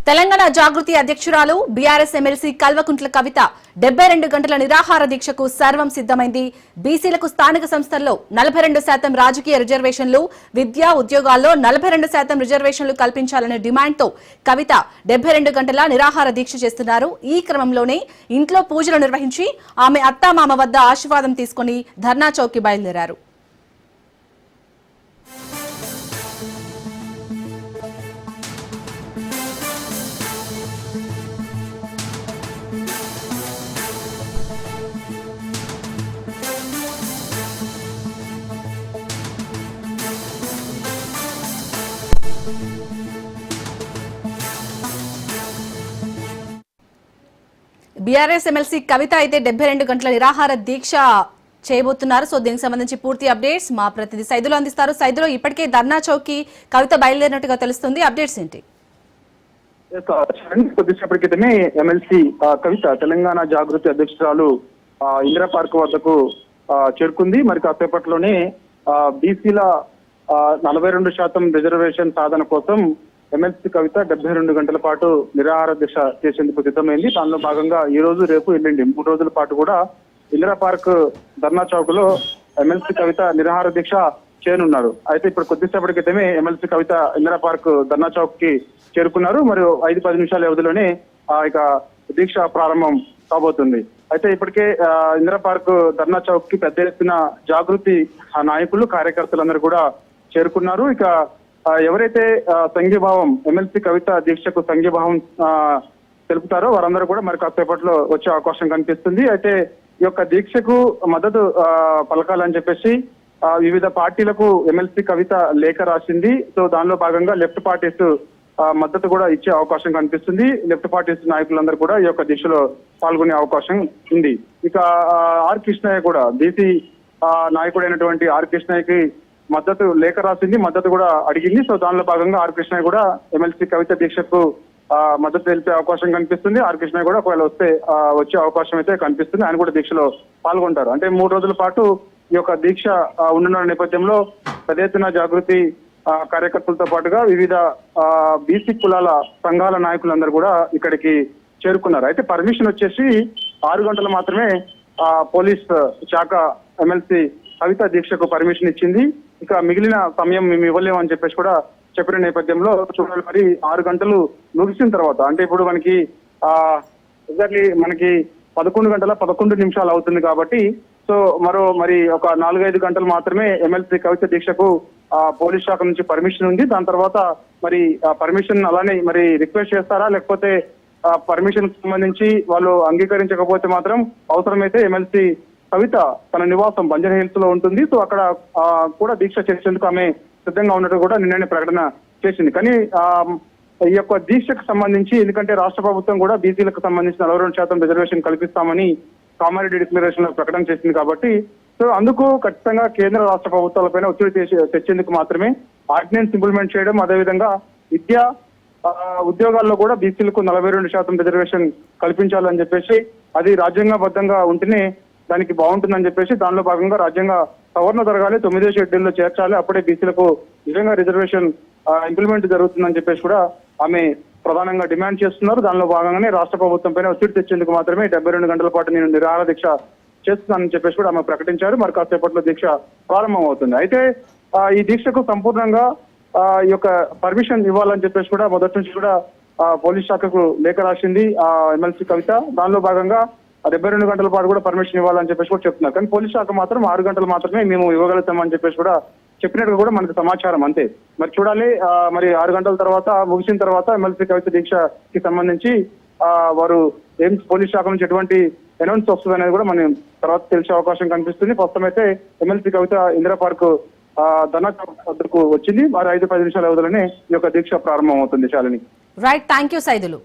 తెలంగాణ జాగృతి అధ్యక్షురాలు BRS MLC Kalvakuntla Kavitha 72 గంటల నిరాహార దీక్షకు సర్వం సిద్ధమైంది. బీసీలకు స్థానిక సంస్థల్లో 42% రాజకీయ రిజర్వేషన్లు, విద్యా ఉద్యోగాల్లో 42% రిజర్వేషన్లు కల్పించాలనే డిమాండ్తో కవిత 72 గంటల నిరాహార దీక్ష చేస్తున్నారు. ఈ క్రమంలోనే ఇంట్లో పూజలు నిర్వహించి ఆమె అత్తామామ వద్ద ఆశీర్వాదం తీసుకుని ధర్నా చౌక్కి బయలుదేరారు. బీఆర్ఎస్ ఎమ్మెల్సీ కవిత అయితే 72 గంటల నిరాహార దీక్ష చేయబోతున్నారు. సో దీనికి సంబంధించి పూర్తి అప్డేట్స్ మా ప్రతినిధి సైదులు అందిస్తారు. సైదులో ఇప్పటికే ధర్నా చౌక్కి కవిత బయలుదేరినట్టుగా తెలుస్తుంది. అప్డేట్స్ ఏంటి? కొద్దిసేపటి క్రితమే ఎమ్మెల్సీ కవిత తెలంగాణ జాగృతి అధ్యక్షురాలు ఇందిరా పార్క్ వద్దకు చేరుకుంది. మరి కాసేపట్లోనే బీసీల 42% రిజర్వేషన్ సాధన కోసం ఎమ్మెల్సీ కవిత 72 గంటల పాటు నిరాహార దీక్ష చేసేందుకు సిద్ధమైంది. దానిలో భాగంగా ఈ రోజు, రేపు, ఎల్లుండి 3 రోజుల పాటు కూడా ఇందిరా పార్క్ ధర్నా చౌక్ లో ఎమ్మెల్సీ కవిత నిరాహార దీక్ష చేయనున్నారు. అయితే ఇప్పుడు కొద్దిసేపటి క్రితమే ఎమ్మెల్సీ కవిత ఇందిరా పార్క్ ధర్నా చౌక్ కి చేరుకున్నారు. మరియు 5-10 నిమిషాల వ్యవధిలోనే ఇక దీక్ష ప్రారంభం కాబోతుంది. అయితే ఇప్పటికే ఇందిరా పార్క్ ధర్నా చౌక్ కి పెద్ద ఎత్తున జాగృతి నాయకులు, కార్యకర్తలందరూ కూడా చేరుకున్నారు. ఇక ఎవరైతే సంఘీభావం ఎమ్మెల్సీ కవిత దీక్షకు సంఘీభావం తెలుపుతారో వారందరూ కూడా మరి కాసేపట్లో వచ్చే అవకాశం కనిపిస్తుంది. అయితే ఈ యొక్క దీక్షకు మద్దతు పలకాలని చెప్పేసి వివిధ పార్టీలకు ఎమ్మెల్సీ కవిత లేఖ రాసింది. సో దానిలో భాగంగా లెఫ్ట్ పార్టీస్ మద్దతు కూడా ఇచ్చే అవకాశం కనిపిస్తుంది. లెఫ్ట్ పార్టీస్ నాయకులందరూ కూడా ఈ యొక్క దీక్షలో పాల్గొనే అవకాశం ఉంది. ఇక ఆర్ కృష్ణయ్య కూడా బీసీ నాయకుడైనటువంటి ఆర్ కృష్ణయ్యకి మద్దతు లేఖ రాసింది, మద్దతు కూడా అడిగింది. సో దానిలో భాగంగా ఆర్ కృష్ణయ్య కూడా ఎమ్మెల్సీ కవిత దీక్షకు మద్దతు తెలిపే అవకాశం కనిపిస్తుంది. ఆర్ కృష్ణయ్య కూడా ఒకవేళ వచ్చే అవకాశం అయితే కనిపిస్తుంది. ఆయన కూడా దీక్షలో పాల్గొంటారు. అంటే 3 రోజుల పాటు ఈ యొక్క దీక్ష ఉండనున్న నేపథ్యంలో పెద్ద ఎత్తున జాగృతి కార్యకర్తలతో పాటుగా వివిధ బీసీ కులాల సంఘాల నాయకులందరూ కూడా ఇక్కడికి చేరుకున్నారు. అయితే పర్మిషన్ వచ్చేసి 6 గంటలు మాత్రమే పోలీస్ శాఖ ఎమ్మెల్సీ కవిత దీక్షకు పర్మిషన్ ఇచ్చింది. ఇక మిగిలిన సమయం మేము ఇవ్వలేము అని చెప్పేసి కూడా చెప్పిన నేపథ్యంలో చూడాలి. మరి 6 గంటలు ముగిసిన తర్వాత, అంటే ఇప్పుడు మనకి ఎగ్జాక్ట్లీ మనకి 11 గంటల 11 నిమిషాలు అవుతుంది కాబట్టి సో మరి ఒక 4-5 గంటలు మాత్రమే ఎమ్మెల్సీ కవిత దీక్షకు పోలీస్ శాఖ నుంచి పర్మిషన్ ఉంది. దాని తర్వాత మరి పర్మిషన్ అలానే మరి రిక్వెస్ట్ చేస్తారా, లేకపోతే పర్మిషన్ సంబంధించి వాళ్ళు అంగీకరించకపోతే మాత్రం అవసరమైతే ఎమ్మెల్సీ కవిత తన నివాసం బంజర్ హిల్స్ లో ఉంటుంది. సో అక్కడ కూడా దీక్ష చేసేందుకు ఆమె సిద్ధంగా ఉన్నట్టు కూడా నిన్ననే ప్రకటన చేసింది. కానీ ఈ యొక్క దీక్షకు సంబంధించి, ఎందుకంటే రాష్ట్ర ప్రభుత్వం కూడా బీసీలకు సంబంధించి 42% రిజర్వేషన్ కల్పిస్తామని కామారెడ్డి డిక్లరేషన్ లో ప్రకటన చేసింది కాబట్టి సో అందుకు ఖచ్చితంగా కేంద్ర రాష్ట్ర ప్రభుత్వాలపైన ఒత్తిడి తెచ్చేందుకు మాత్రమే ఆర్డినెన్స్ ఇంప్లిమెంట్ చేయడం, అదేవిధంగా విద్యా ఉద్యోగాల్లో కూడా బీసీలకు 42% రిజర్వేషన్ కల్పించాలని చెప్పేసి, అది రాజ్యాంగబద్ధంగా ఉంటేనే దానికి బాగుంటుందని చెప్పేసి దానిలో భాగంగా రాజ్యాంగ సవరణ జరగాలి, 9వ షెడ్యూల్లో చేర్చాలి, అప్పుడే బీసీలకు నిజంగా రిజర్వేషన్ ఇంప్లిమెంట్ జరుగుతుందని చెప్పేసి కూడా ఆమె ప్రధానంగా డిమాండ్ చేస్తున్నారు. దానిలో భాగంగానే రాష్ట్ర ప్రభుత్వం పైన ఒత్తిడి తెచ్చేందుకు మాత్రమే 72 గంటల పాటు నేను నిరాహార దీక్ష చేస్తున్నానని చెప్పేసి కూడా ఆమె ప్రకటించారు. మరి కాసేపట్లో దీక్ష ప్రారంభం అవుతుంది. అయితే ఈ దీక్షకు సంపూర్ణంగా ఈ యొక్క పర్మిషన్ ఇవ్వాలని చెప్పేసి కూడా మొదటి నుంచి కూడా పోలీస్ శాఖకు లేఖ రాసింది ఎమ్మెల్సీ కవిత. దానిలో భాగంగా 72 గంటల పాటు కూడా పర్మిషన్ ఇవ్వాలని చెప్పేసి కూడా చెప్తున్నారు. కానీ పోలీస్ శాఖ మాత్రం 6 గంటలు మాత్రమే మేము ఇవ్వగలుగుతామని చెప్పేసి కూడా చెప్పినట్టుగా కూడా మనకు సమాచారం. అంతే మరి చూడాలి. మరి 6 గంటల తర్వాత ముగిసిన తర్వాత ఎమ్మెల్సీ కవిత దీక్షకి సంబంధించి వారు ఏం పోలీస్ శాఖ నుంచి ఎటువంటి అనౌన్స్ వస్తుంది అనేది కూడా మనం తర్వాత తెలిసే అవకాశం కనిపిస్తుంది. ప్రస్తుతం అయితే ఎమ్మెల్సీ కవిత ఇందిరా పార్క్ ధర్నా చౌక్ వద్దకు వచ్చింది. మరి 5-10 నిమిషాల వ్యవధిలోనే ఈ యొక్క దీక్ష ప్రారంభం అవుతుంది. Shalini. Right, thank you Saidulu.